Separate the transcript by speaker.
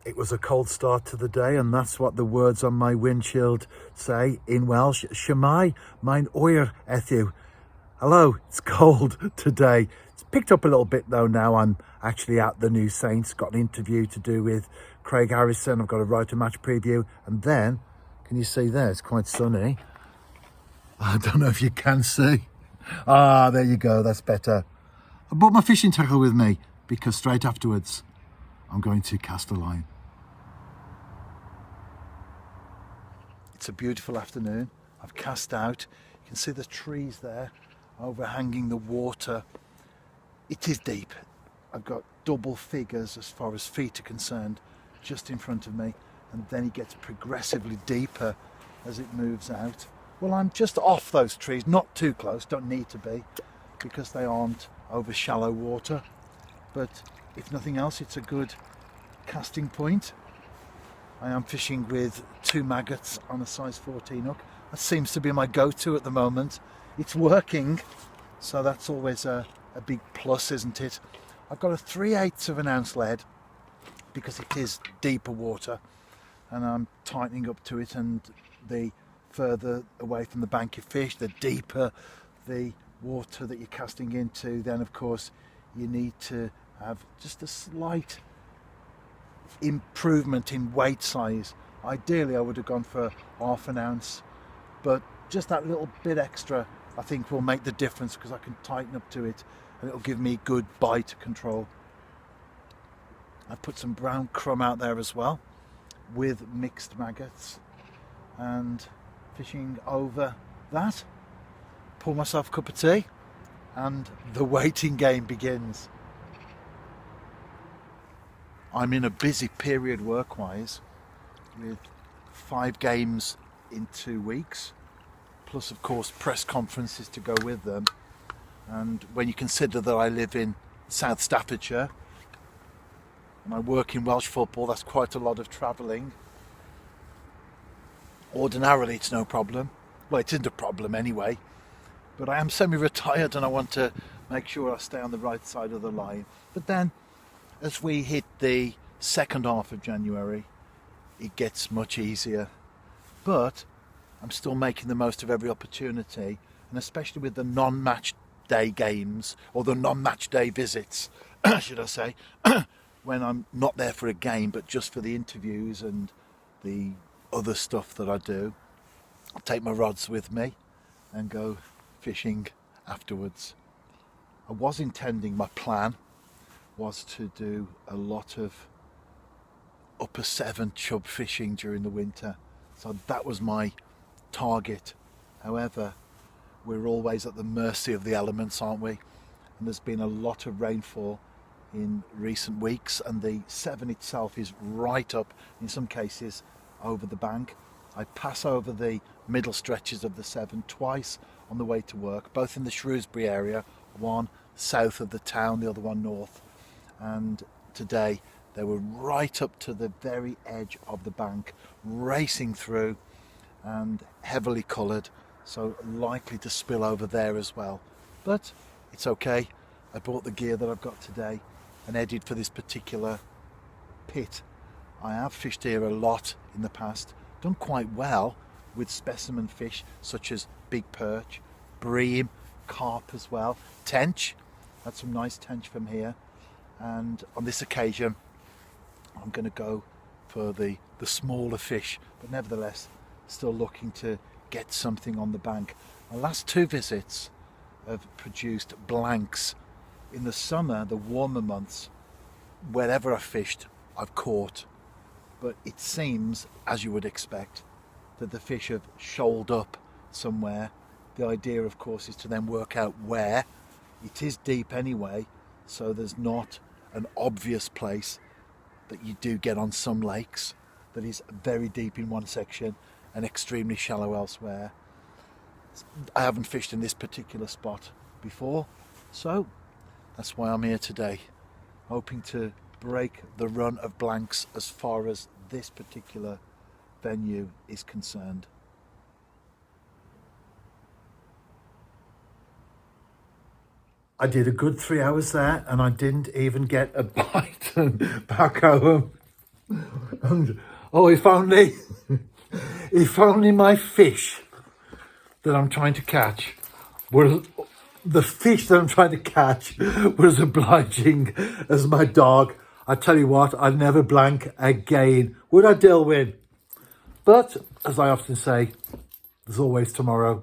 Speaker 1: It was a cold start to the day, and that's what the words on my windshield say in Welsh. Shemai, mein oer ethiw. Hello, it's cold today. It's picked up a little bit though now. I'm actually at the New Saints, got an interview to do with Craig Harrison. I've got to write a match preview, and then, can you see there? It's quite sunny. I don't know if you can see. Ah, there you go, that's better. I brought my fishing tackle with me because straight afterwards I'm going to cast a line. It's a beautiful afternoon. I've cast out. You can see the trees there overhanging the water. It is deep. I've got double figures as far as feet are concerned just in front of me, and then it gets progressively deeper as it moves out. Well, I'm just off those trees, not too close, don't need to be, because they aren't over shallow water. But if nothing else, it's a good casting point. I am fishing with 2 maggots on a size 14 hook. That seems to be my go-to at the moment. It's working, so that's always a big plus, isn't it? I've got a 3/8 of an ounce lead because it is deeper water, and I'm tightening up to it, and the further away from the bank you fish, the deeper the water that you're casting into, then of course you need to have just a slight improvement in weight size. Ideally I would have gone for half an ounce, but just that little bit extra I think will make the difference, because I can tighten up to it and it'll give me good bite control. I've put some brown crumb out there as well with mixed maggots, and fishing over that, pour myself a cup of tea, and the waiting game begins. I'm in a busy period work-wise with 5 games in 2 weeks, plus of course press conferences to go with them. And when you consider that I live in South Staffordshire and I work in Welsh football, that's quite a lot of travelling. Ordinarily it's no problem. Well, it isn't a problem anyway, but I am semi-retired and I want to make sure I stay on the right side of the line. But then as we hit the second half of January, it gets much easier. But I'm still making the most of every opportunity, and especially with the non-match day games, or the non-match day visits, should I say, when I'm not there for a game, but just for the interviews and the other stuff that I do. I'll take my rods with me and go fishing afterwards. I was intending, my plan was to do a lot of upper 7 chub fishing during the winter, so that was my target. However, we're always at the mercy of the elements, aren't we? And there's been a lot of rainfall in recent weeks, and the 7 itself is right up, in some cases, over the bank. I pass over the middle stretches of the 7 twice on the way to work, both in the Shrewsbury area, one south of the town, the other one north. And today they were right up to the very edge of the bank, racing through, and heavily coloured, so likely to spill over there as well. But it's okay. I bought the gear that I've got today and headed for this particular pit. I have fished here a lot in the past, done quite well with specimen fish such as big perch, bream, carp as well, tench. Had some nice tench from here, and on this occasion I'm going to go for the smaller fish, but nevertheless still looking to get something on the bank. My last 2 visits have produced blanks. In the summer, the warmer months, wherever I fished I've caught, but it seems, as you would expect, that the fish have shoaled up somewhere. The idea of course is to then work out where. It is deep anyway, so there's not an obvious place that you do get on some lakes that is very deep in one section and extremely shallow elsewhere. I haven't fished in this particular spot before, so that's why I'm here today, hoping to break the run of blanks as far as this particular venue is concerned. I did a good 3 hours there and I didn't even get a bite, and back home And, oh, if only, if only my fish that I'm trying to catch were, the fish that I'm trying to catch was as obliging as my dog. I tell you what, I'd never blank again. Would I, Dilwyn? But, as I often say, there's always tomorrow.